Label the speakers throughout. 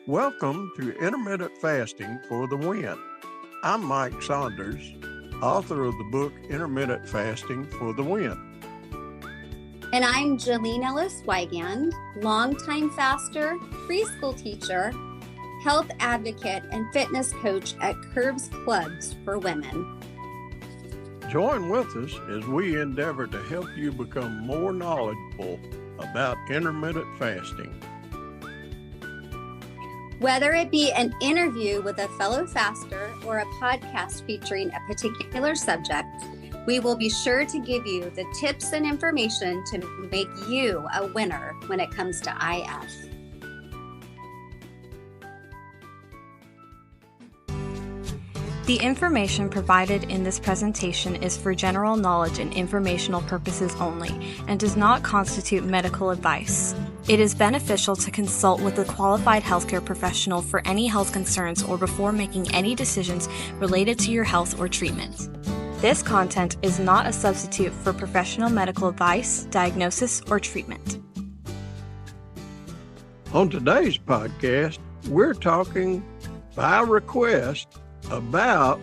Speaker 1: Welcome to Intermittent Fasting for the Win. I'm Mike Saunders, author of the book Intermittent Fasting for the Win.
Speaker 2: And I'm Jalene longtime faster, preschool teacher, health advocate, and fitness coach at Curves Clubs for Women.
Speaker 1: Join with us as we endeavor to help you become more knowledgeable about intermittent fasting.
Speaker 2: Whether it be an interview with a fellow faster or a podcast featuring a particular subject, we will be sure to give you the tips and information to make you a winner when it comes to IF.
Speaker 3: The information provided in this presentation is for general knowledge and informational purposes only and does not constitute medical advice. It is beneficial to consult with a qualified healthcare professional for any health concerns or before making any decisions related to your health or treatment. This content is not a substitute for professional medical advice, diagnosis, or treatment.
Speaker 1: On today's podcast, we're talking by request about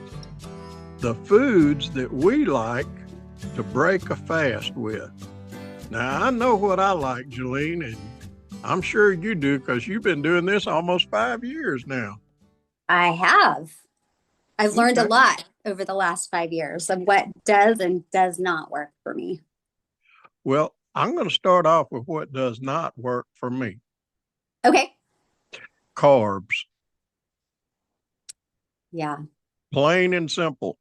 Speaker 1: the foods that we like to break a fast with. Now, I know what I like, Jalene, and I'm sure you do because you've been doing this almost 5 years now.
Speaker 2: I have. I've learned a lot over the last 5 years of what does and does not work for me.
Speaker 1: Well, I'm going to start off with what does not work for me.
Speaker 2: Okay.
Speaker 1: Carbs.
Speaker 2: Yeah.
Speaker 1: Plain and simple.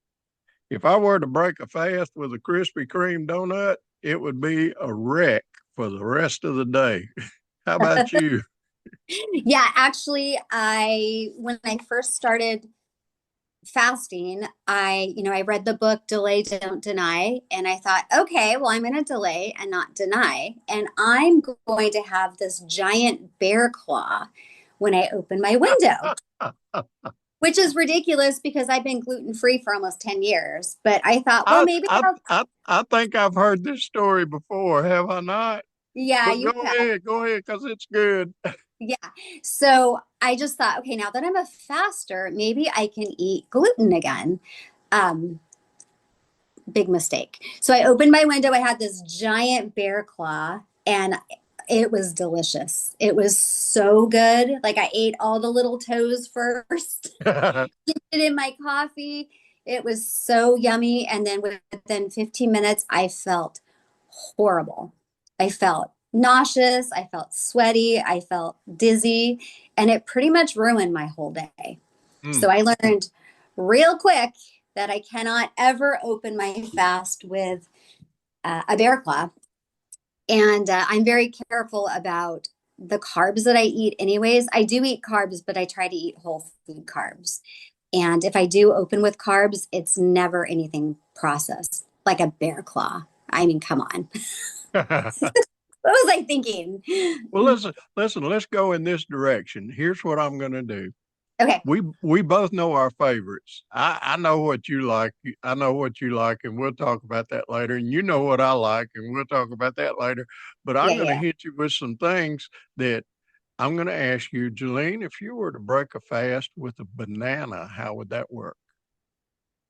Speaker 1: If I were to break a fast with a Krispy Kreme donut, it would be a wreck for the rest of the day. How about you?
Speaker 2: Yeah, actually, when I first started fasting, I read the book Delay, Don't Deny, and I thought, okay, well, I'm going to delay and not deny, and I'm going to have this giant bear claw when I open my window. Which is ridiculous because I've been gluten-free for almost 10 years. But I thought, well, maybe
Speaker 1: I think I've heard this story before, have I not?
Speaker 2: Yeah,
Speaker 1: but go ahead, because it's good.
Speaker 2: Yeah. So I just thought, okay, now that I'm a faster, maybe I can eat gluten again. Big mistake. So I opened my window. I had this giant bear claw, and it was delicious. It was so good. Like, I ate all the little toes first, dipped it in my coffee. It was so yummy. And then within 15 minutes, I felt horrible. I felt nauseous. I felt sweaty. I felt dizzy. And it pretty much ruined my whole day. So I learned real quick that I cannot ever open my fast with a bear claw. And I'm very careful about the carbs that I eat anyways. I do eat carbs, but I try to eat whole food carbs. And if I do open with carbs, it's never anything processed, like a bear claw. I mean, come on. What was I thinking?
Speaker 1: Well, listen, let's go in this direction. Here's what I'm going to do.
Speaker 2: Okay.
Speaker 1: We both know our favorites. I know what you like. I know what you like, and we'll talk about that later. And you know what I like, and we'll talk about that later. But I'm going to hit you with some things that I'm going to ask you, Jalene, if you were to break a fast with a banana, how would that work?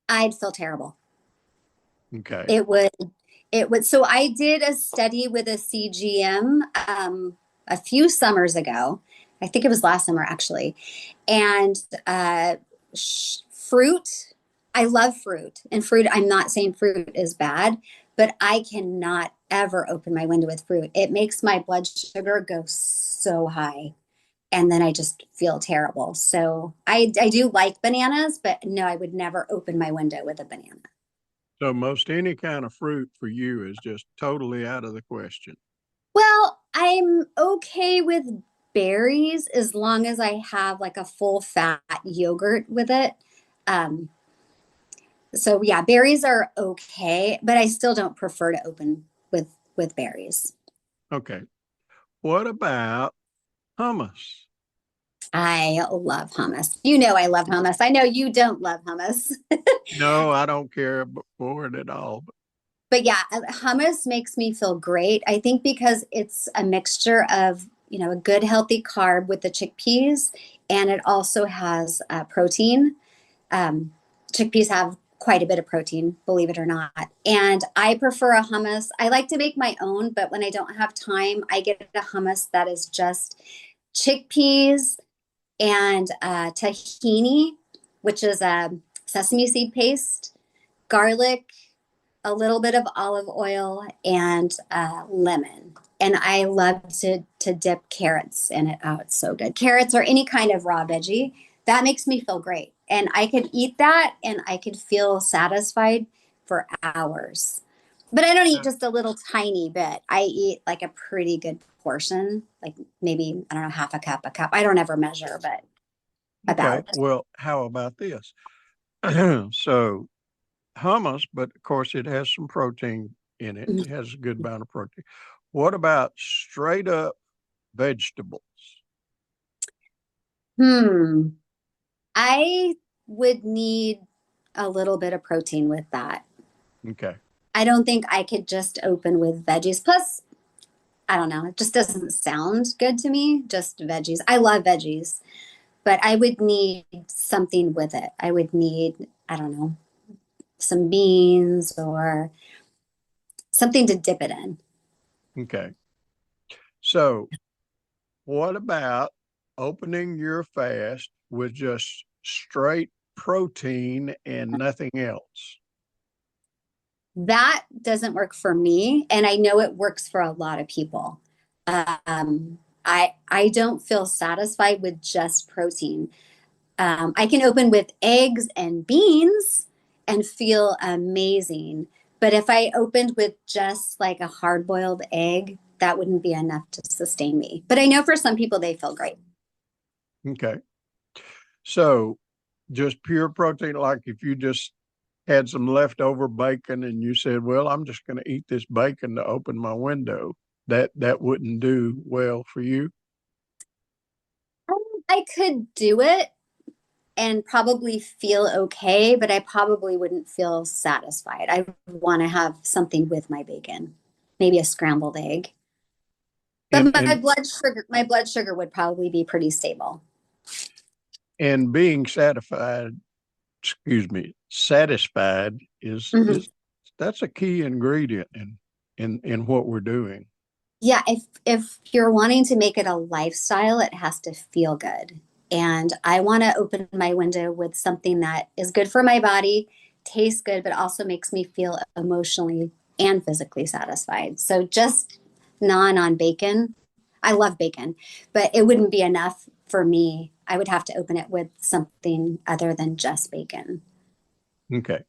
Speaker 2: I'd feel terrible.
Speaker 1: Okay.
Speaker 2: It would. So I did a study with a CGM a few summers ago. I think it was last summer, actually. And fruit, I love fruit. And fruit, I'm not saying fruit is bad, but I cannot ever open my window with fruit. It makes my blood sugar go so high. And then I just feel terrible. So I do like bananas, but no, I would never open my window with a banana.
Speaker 1: So most any kind of fruit for you is just totally out of the question.
Speaker 2: Well, I'm okay with berries as long as I have like a full fat yogurt with it. So yeah, berries are okay, but I still don't prefer to open with berries.
Speaker 1: Okay. What about hummus?
Speaker 2: I love hummus. You know I love hummus. I know you don't love hummus.
Speaker 1: No, I don't care for it at all.
Speaker 2: But yeah, hummus makes me feel great. I think because it's a mixture of, a good healthy carb with the chickpeas and it also has protein. Chickpeas have quite a bit of protein, believe it or not. And I prefer a hummus. I like to make my own, but when I don't have time, I get a hummus that is just chickpeas and tahini, which is a sesame seed paste, garlic, a little bit of olive oil, and lemon. And I love to dip carrots in it. Oh, it's so good. Carrots or any kind of raw veggie. That makes me feel great. And I could eat that and I could feel satisfied for hours. But I don't eat just a little tiny bit. I eat like a pretty good portion, like maybe, I don't know, half a cup, a cup. I don't ever measure, but
Speaker 1: Okay.
Speaker 2: about.
Speaker 1: Well, how about this? So hummus, but of course it has some protein in it. It has a good amount of protein. What about straight up vegetables?
Speaker 2: I would need a little bit of protein with that.
Speaker 1: Okay.
Speaker 2: I don't think I could just open with veggies. Plus, I don't know, it just doesn't sound good to me, just veggies. I love veggies, but I would need something with it. I would need, I don't know, some beans or something to dip it in.
Speaker 1: Okay. So what about opening your fast with just straight protein and nothing else?
Speaker 2: That doesn't work for me, and I know it works for a lot of people. I don't feel satisfied with just protein. I can open with eggs and beans and feel amazing. But if I opened with just like a hard boiled egg, that wouldn't be enough to sustain me. But I know for some people, they feel great.
Speaker 1: Okay. So just pure protein, like if you just had some leftover bacon and you said, well, I'm just going to eat this bacon to open my window, that wouldn't do well for you.
Speaker 2: I could do it and probably feel okay, but I probably wouldn't feel satisfied. I want to have something with my bacon, maybe a scrambled egg. But
Speaker 1: And
Speaker 2: my blood sugar would probably be pretty stable.
Speaker 1: and being satisfied is that's a key ingredient in what we're doing.
Speaker 2: Yeah, if you're wanting to make it a lifestyle, it has to feel good. And I want to open my window with something that is good for my body, tastes good, but also makes me feel emotionally and physically satisfied. So just on bacon. I love bacon, but it wouldn't be enough for me. I would have to open it with something other than just bacon.
Speaker 1: Okay.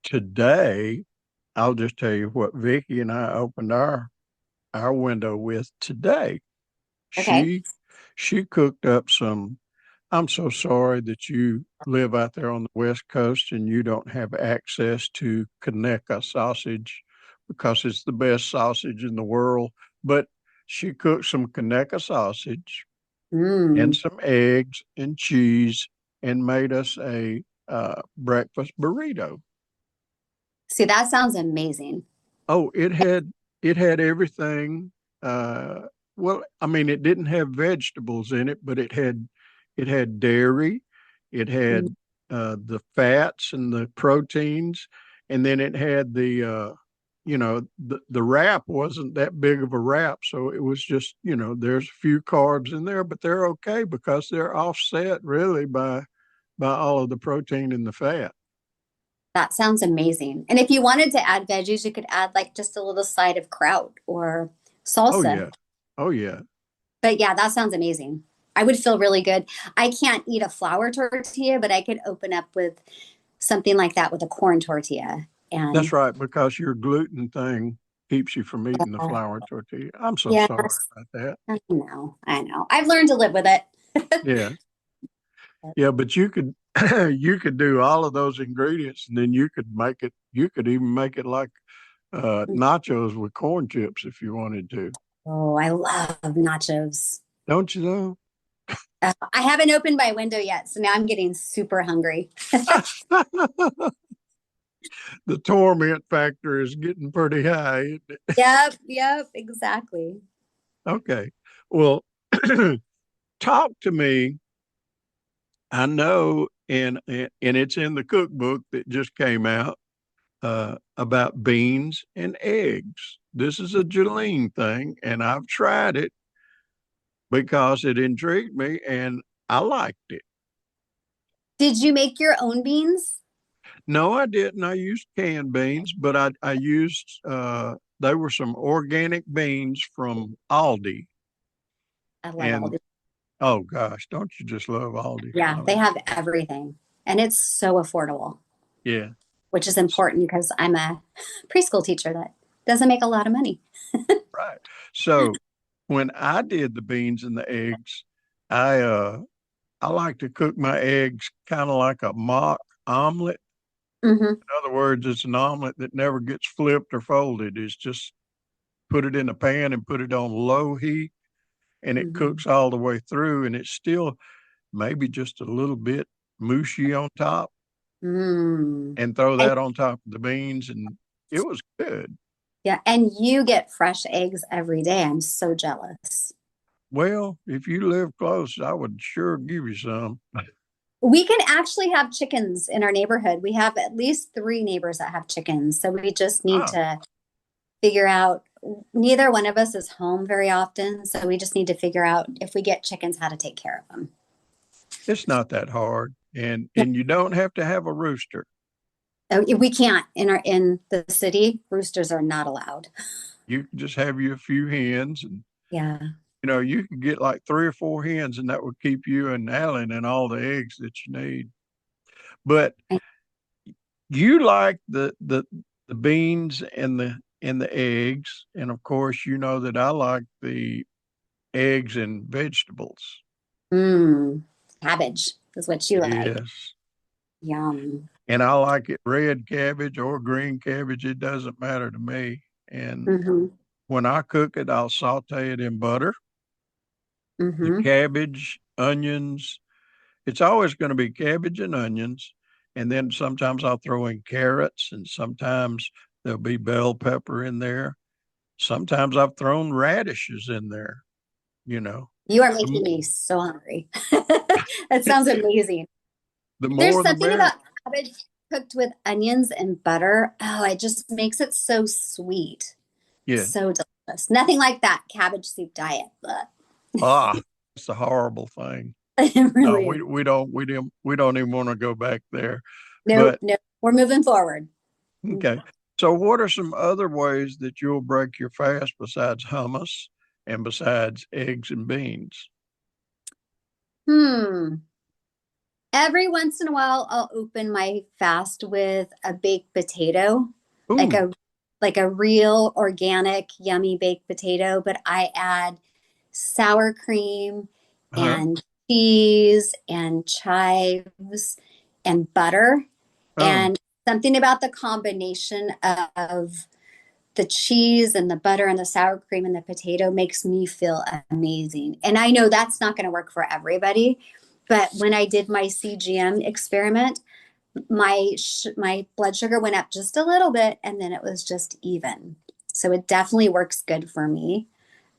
Speaker 1: Today, I'll just tell you what Vicky and I opened our window with today.
Speaker 2: Okay.
Speaker 1: She cooked up some. I'm so sorry that you live out there on the West Coast and you don't have access to Conecuh sausage because it's the best sausage in the world. But she cooked some Conecuh sausage and
Speaker 2: Mm.
Speaker 1: some eggs and cheese and made us a breakfast burrito.
Speaker 2: See, that sounds amazing.
Speaker 1: Oh, it had everything. Well, I mean, it didn't have vegetables in it, but it had dairy, it
Speaker 2: Mm.
Speaker 1: had the fats and the proteins, and then it had the wrap wasn't that big of a wrap, so it was just there's a few carbs in there, but they're okay because they're offset really by all of the protein and the fat.
Speaker 2: That sounds amazing. And if you wanted to add veggies, you could add like just a little side of kraut or
Speaker 1: Oh
Speaker 2: salsa.
Speaker 1: yeah, oh yeah.
Speaker 2: But yeah, that sounds amazing. I would feel really good. I can't eat a flour tortilla, but I could open up with something like that with a corn tortilla.
Speaker 1: That's
Speaker 2: And
Speaker 1: right, because your gluten thing keeps you from eating the flour tortilla. I'm so
Speaker 2: yes,
Speaker 1: sorry about that.
Speaker 2: I know. I know. I've learned to live with it.
Speaker 1: Yeah. Yeah, but you could you could do all of those ingredients and then you could even make it like nachos with corn chips if you wanted to.
Speaker 2: Oh, I love nachos.
Speaker 1: Don't you know?
Speaker 2: I haven't opened my window yet, so now I'm getting super hungry.
Speaker 1: The torment factor is getting pretty high, isn't it?
Speaker 2: Yep, exactly.
Speaker 1: Okay. Well, talk to me I know, and it's in the cookbook that just came out about beans and eggs. This is a Jalene thing, and I've tried it because it intrigued me, and I liked it.
Speaker 2: Did you make your own beans?
Speaker 1: No, I didn't. I used canned beans, but I used they were some organic beans from Aldi.
Speaker 2: I love all
Speaker 1: And
Speaker 2: this.
Speaker 1: oh gosh, don't you just love Aldi?
Speaker 2: Yeah, they have everything. And it's so affordable,
Speaker 1: Yeah,
Speaker 2: which is important because I'm a preschool teacher that doesn't make a lot of money.
Speaker 1: right. So when I did the beans and the eggs, I like to cook my eggs kind of like a mock omelet.
Speaker 2: Hmm.
Speaker 1: In other words, it's an omelet that never gets flipped or folded. It's just put it in a pan and put it on low heat, and it
Speaker 2: Hmm.
Speaker 1: cooks all the way through, and it's still maybe just a little bit mushy on top,
Speaker 2: Mm.
Speaker 1: and throw
Speaker 2: And
Speaker 1: that on top of the beans, and it was good.
Speaker 2: yeah, and you get fresh eggs every day. I'm so jealous.
Speaker 1: Well, if you live close, I would sure give you some.
Speaker 2: We can actually have chickens in our neighborhood. We have at least three neighbors that have chickens. So we just need
Speaker 1: Ah,
Speaker 2: to figure out, neither one of us is home very often. So we just need to figure out if we get chickens, how to take care of them.
Speaker 1: it's not that hard, and
Speaker 2: Yeah.
Speaker 1: you don't have to have a rooster.
Speaker 2: We can't in the city, roosters are not allowed.
Speaker 1: You can just have you a few hens, and
Speaker 2: Yeah.
Speaker 1: you can get like 3 or 4 hens, and that would keep you and Alan and all the eggs that you need. But you like the beans and the eggs, and of course, you know that I like the eggs and vegetables.
Speaker 2: Mm. Cabbage is what you like.
Speaker 1: Yes.
Speaker 2: Yum.
Speaker 1: And I like it red cabbage or green cabbage. It doesn't matter to me. And
Speaker 2: Hmm.
Speaker 1: when I cook it, I'll saute it in butter, the
Speaker 2: Hmm.
Speaker 1: cabbage, onions. It's always going to be cabbage and onions. And then sometimes I'll throw in carrots, and sometimes there'll be bell pepper in there. Sometimes I've thrown radishes in there, you know.
Speaker 2: You are
Speaker 1: The,
Speaker 2: making me so hungry. That sounds amazing.
Speaker 1: the
Speaker 2: There's
Speaker 1: more the
Speaker 2: something
Speaker 1: merrier.
Speaker 2: about cabbage cooked with onions and butter. Oh, it just makes it so sweet.
Speaker 1: Yeah.
Speaker 2: So delicious. Nothing like that cabbage soup diet. Ugh.
Speaker 1: Ah, it's a horrible thing.
Speaker 2: It
Speaker 1: No,
Speaker 2: really is.
Speaker 1: we don't even want to go back there.
Speaker 2: Nope,
Speaker 1: But
Speaker 2: nope. We're moving forward.
Speaker 1: okay. So what are some other ways that you'll break your fast besides hummus and besides eggs and beans?
Speaker 2: Hmm. Every once in a while, I'll open my fast with a baked potato, like
Speaker 1: Ooh,
Speaker 2: a like a real organic, yummy baked potato, but I add sour cream
Speaker 1: huh?
Speaker 2: and cheese and chives and butter.
Speaker 1: Oh,
Speaker 2: And something about the combination of the cheese and the butter and the sour cream and the potato makes me feel amazing. And I know that's not going to work for everybody, but when I did my CGM experiment, my blood sugar went up just a little bit, and then it was just even. So it definitely works good for me,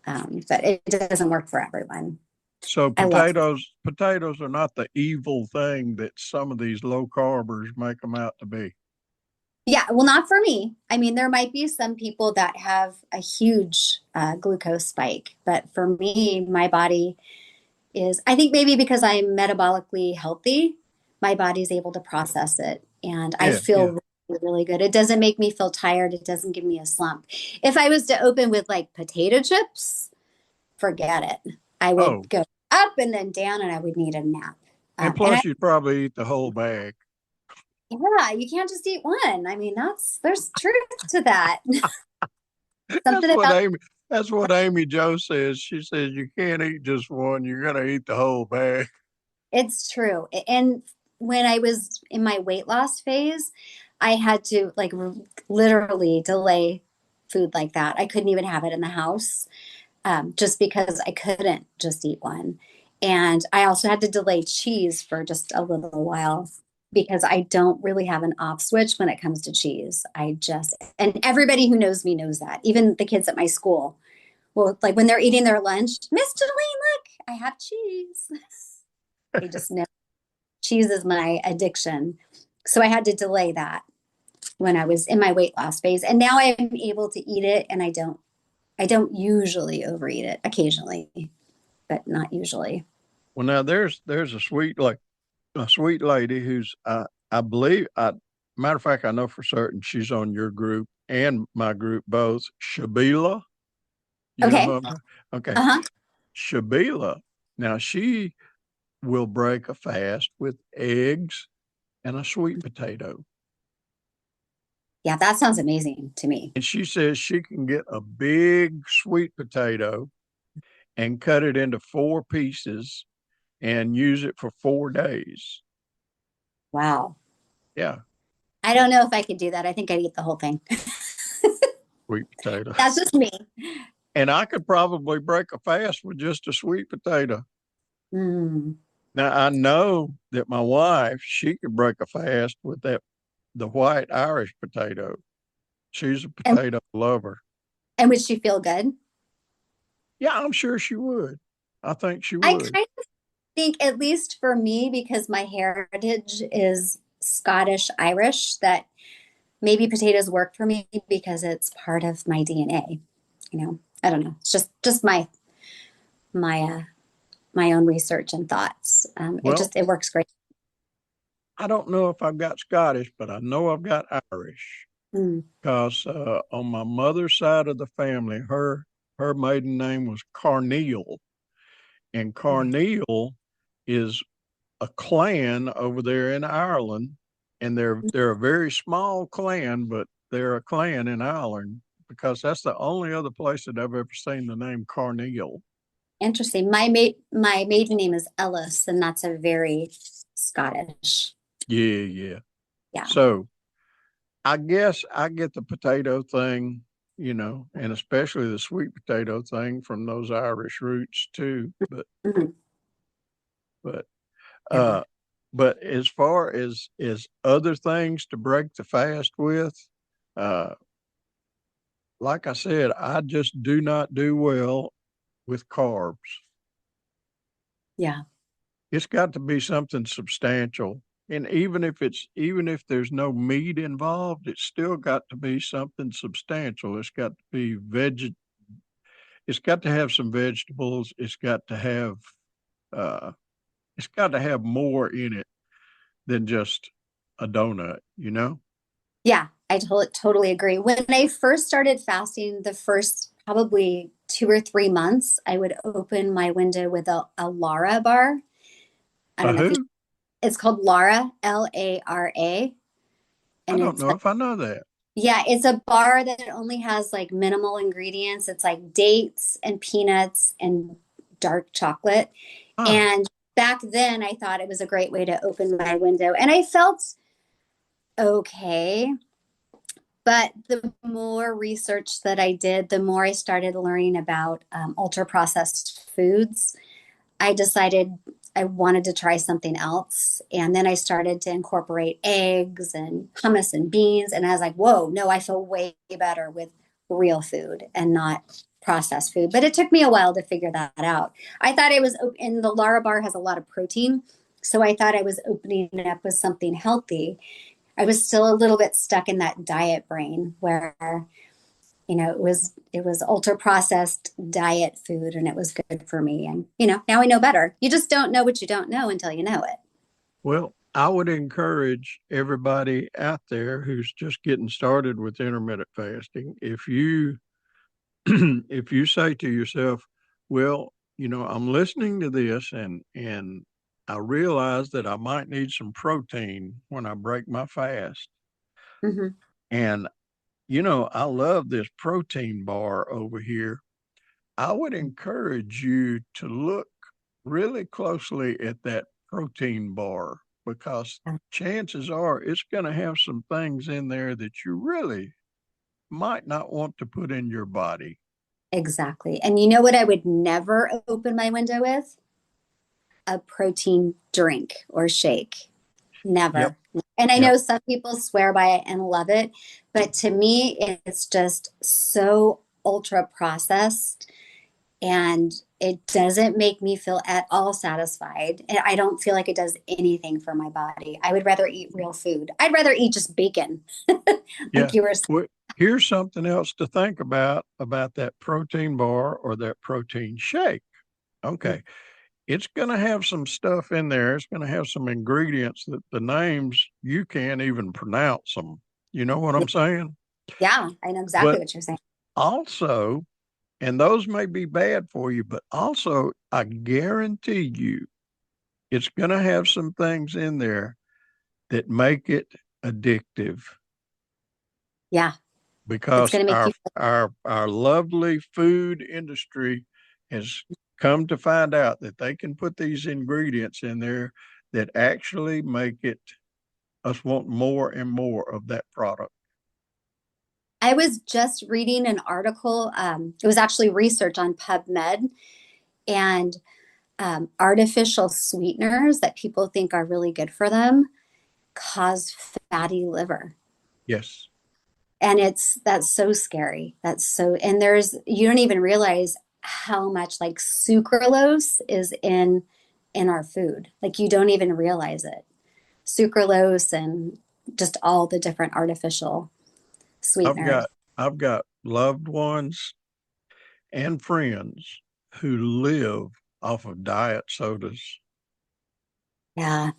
Speaker 2: but it doesn't work for everyone.
Speaker 1: so
Speaker 2: I love it.
Speaker 1: potatoes are not the evil thing that some of these low carbers make them out to be.
Speaker 2: Yeah, well, not for me. I mean, there might be some people that have a huge glucose spike, but for me, my body is, I think maybe because I'm metabolically healthy, my body's able to process it. And I
Speaker 1: Yeah, yeah.
Speaker 2: feel really, really good. It doesn't make me feel tired. It doesn't give me a slump. If I was to open with like potato chips, forget it. I
Speaker 1: Oh,
Speaker 2: would go up and then down and I would need a nap.
Speaker 1: and
Speaker 2: And
Speaker 1: plus you'd probably eat the whole bag.
Speaker 2: yeah, you can't just eat one. I mean, there's truth to that.
Speaker 1: That's
Speaker 2: Something
Speaker 1: what
Speaker 2: about
Speaker 1: Amy. That's what Amy Joe says. She says you can't eat just one. You're gonna eat the whole bag.
Speaker 2: it's true. And when I was in my weight loss phase, I had to like literally delay food like that. I couldn't even have it in the house, just because I couldn't just eat one. And I also had to delay cheese for just a little while because I don't really have an off switch when it comes to cheese. And everybody who knows me knows that. Even the kids at my school, well, like when they're eating their lunch, Miss Jalene, look, I have cheese. They just know. cheese is my addiction. So I had to delay that when I was in my weight loss phase. And now I am able to eat it, and I don't usually overeat it, occasionally, but not usually.
Speaker 1: Well, now there's a sweet lady who's I believe matter of fact, I know for certain she's on your group and my group both. Shabila, you know
Speaker 2: Okay.
Speaker 1: who I'm talking? Okay,
Speaker 2: Uh-huh.
Speaker 1: Shabila. Now she will break a fast with eggs and a sweet potato.
Speaker 2: Yeah, that sounds amazing to me.
Speaker 1: And she says she can get a big sweet potato and cut it into 4 pieces and use it for 4 days.
Speaker 2: Wow.
Speaker 1: Yeah.
Speaker 2: I don't know if I could do that. I think I'd eat the whole thing.
Speaker 1: Sweet potato.
Speaker 2: That's just me.
Speaker 1: And I could probably break a fast with just a sweet potato.
Speaker 2: Mm.
Speaker 1: Now I know that my wife, she could break a fast with the white Irish potato. She's a potato lover.
Speaker 2: And would she feel good?
Speaker 1: Yeah, I'm sure she would. I think she
Speaker 2: I
Speaker 1: would.
Speaker 2: kind of think, at least for me, because my heritage is Scottish Irish, that maybe potatoes work for me because it's part of my DNA. I don't know. It's just my my own research and thoughts.
Speaker 1: Well,
Speaker 2: It works great.
Speaker 1: I don't know if I've got Scottish, but I know I've got Irish
Speaker 2: Mm.
Speaker 1: because on my mother's side of the family, her maiden name was Carneal, and Carneal is a clan over there in Ireland, and they're a very small clan, but they're a clan in Ireland because that's the only other place that I've ever seen the name Carneal.
Speaker 2: Interesting. My maiden name is Ellis, and that's a very Scottish.
Speaker 1: Yeah.
Speaker 2: Yeah.
Speaker 1: So I guess I get the potato thing, and especially the sweet potato thing from those Irish roots too.
Speaker 2: Mhm.
Speaker 1: But
Speaker 2: Yeah.
Speaker 1: but as far as other things to break the fast with, uh, like I said, I just do not do well with carbs.
Speaker 2: Yeah.
Speaker 1: It's got to be something substantial. And even if there's no meat involved, it's still got to be something substantial. It's got to have some vegetables. Uh, it's got to have more in it than just a donut, you know?
Speaker 2: Yeah, I totally agree. When I first started fasting, the first probably 2 or 3 months, I would open my window with a Lara bar. I
Speaker 1: A
Speaker 2: don't know if
Speaker 1: who?
Speaker 2: it's called Lara, Lara,
Speaker 1: I
Speaker 2: and
Speaker 1: don't know if I know that.
Speaker 2: yeah, it's a bar that only has like minimal ingredients. It's like dates and peanuts and dark chocolate.
Speaker 1: Huh.
Speaker 2: And back then, I thought it was a great way to open my window, and I felt okay. But the more research that I did, the more I started learning about ultra processed foods. I decided I wanted to try something else. And then I started to incorporate eggs and hummus and beans. And I was like, whoa, no, I feel way better with real food and not processed food. But it took me a while to figure that out. I thought it was, and the Lara bar has a lot of protein. So I thought I was opening it up with something healthy. I was still a little bit stuck in that diet brain where, it was ultra processed diet food, and it was good for me. And, now I know better. You just don't know what you don't know until you know it.
Speaker 1: Well, I would encourage everybody out there who's just getting started with intermittent fasting, if you if you say to yourself, well, I'm listening to this and I realize that I might need some protein when I break my fast.
Speaker 2: Mm-hmm.
Speaker 1: And I love this protein bar over here. I would encourage you to look really closely at that protein bar because chances are it's going to have some things in there that you really might not want to put in your body.
Speaker 2: Exactly. And you know what I would never open my window with? A protein drink or shake.
Speaker 1: Yep.
Speaker 2: Never. And I
Speaker 1: Yep.
Speaker 2: know some people swear by it and love it, but to me, it's just so ultra processed, and it doesn't make me feel at all satisfied. And I don't feel like it does anything for my body. I would rather eat real food. I'd rather eat just bacon,
Speaker 1: Yeah.
Speaker 2: like you were saying.
Speaker 1: Well, here's something else to think about that protein bar or that protein shake. Okay. It's going to have some stuff in there. It's going to have some ingredients that the names, you can't even pronounce them. You know what I'm saying?
Speaker 2: Yeah, I know exactly
Speaker 1: But
Speaker 2: what you're saying.
Speaker 1: also, and those may be bad for you, but also I guarantee you it's going to have some things in there that make it addictive.
Speaker 2: Yeah. It's
Speaker 1: Because
Speaker 2: going to make you
Speaker 1: our lovely food industry has come to find out that they can put these ingredients in there that actually make it us want more and more of that product.
Speaker 2: I was just reading an article. It was actually research on PubMed, and artificial sweeteners that people think are really good for them cause fatty liver.
Speaker 1: Yes.
Speaker 2: And that's so scary. And you don't even realize how much like sucralose is in our food. Like you don't even realize it. Sucralose and just all the different artificial sweeteners.
Speaker 1: I've got loved ones and friends who live off of diet sodas.
Speaker 2: Yeah.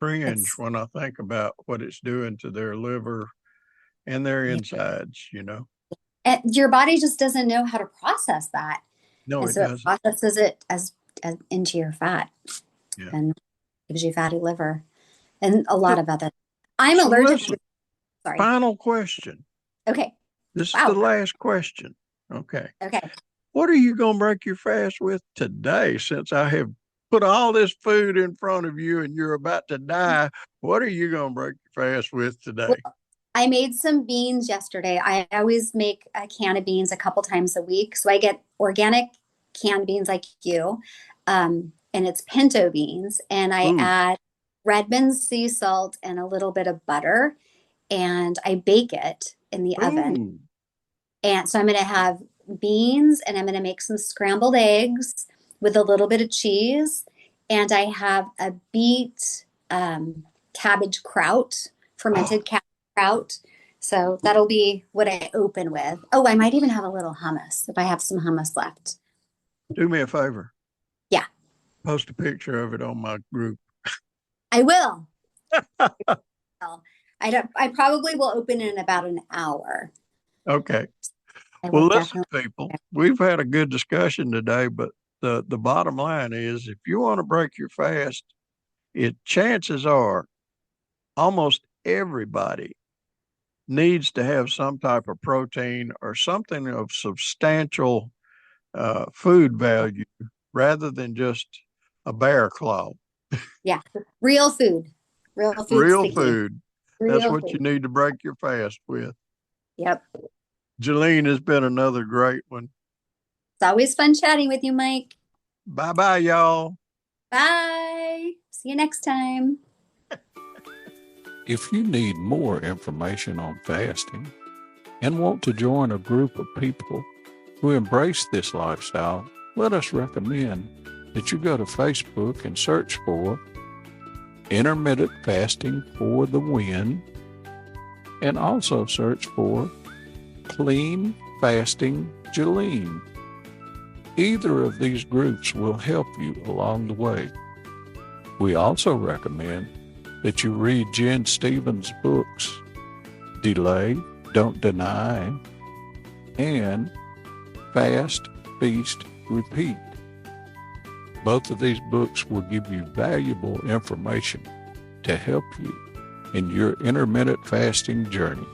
Speaker 1: Cringe when I think about what it's doing to their liver and their insides, you know.
Speaker 2: And your body just doesn't know how to process that.
Speaker 1: No,
Speaker 2: and
Speaker 1: it
Speaker 2: so
Speaker 1: doesn't.
Speaker 2: it processes it as into your fat,
Speaker 1: Yeah.
Speaker 2: and gives you fatty liver and a lot of other. I'm
Speaker 1: So
Speaker 2: allergic
Speaker 1: listen,
Speaker 2: to. Sorry.
Speaker 1: final question.
Speaker 2: Okay.
Speaker 1: This is
Speaker 2: Wow.
Speaker 1: the last question. Okay.
Speaker 2: Okay.
Speaker 1: What are you going to break your fast with today, since I have put all this food in front of you and you're about to die? What are you going to break your fast with today?
Speaker 2: Well, I made some beans yesterday. I always make a can of beans a couple times a week. So I get organic canned beans like you. And it's pinto beans. And I
Speaker 1: Ooh.
Speaker 2: add Redmond sea salt and a little bit of butter. And I bake it in the oven.
Speaker 1: Ooh.
Speaker 2: And so I'm going to have beans, and I'm going to make some scrambled eggs with a little bit of cheese. And I have a beet cabbage kraut, fermented cabbage kraut. So that'll be what I open with. Oh, I might even have a little hummus if I have some hummus left.
Speaker 1: Do me a favor.
Speaker 2: Yeah.
Speaker 1: Post a picture of it on my group.
Speaker 2: I will. I probably will open in about an hour.
Speaker 1: Okay. Well, listen, people, we've had a good discussion today, but the bottom line is, if you want to break your fast, chances are almost everybody needs to have some type of protein or something of substantial food value rather than just a bear claw.
Speaker 2: Yeah. Real food. Real food.
Speaker 1: Real food. That's what
Speaker 2: food.
Speaker 1: you need to break your fast with.
Speaker 2: Yep.
Speaker 1: Jalene, has been another great one.
Speaker 2: It's always fun chatting with you, Mike.
Speaker 1: Bye-bye, y'all.
Speaker 2: Bye. See you next time.
Speaker 4: If you need more information on fasting and want to join a group of people who embrace this lifestyle, let us recommend that you go to Facebook and search for Intermittent Fasting for the Win, and also search for Clean Fasting Jalene. Either of these groups will help you along the way. We also recommend that you read Jen Stevens' books, Delay, Don't Deny, and Fast, Feast, Repeat. Both of these books will give you valuable information to help you in your intermittent fasting journey.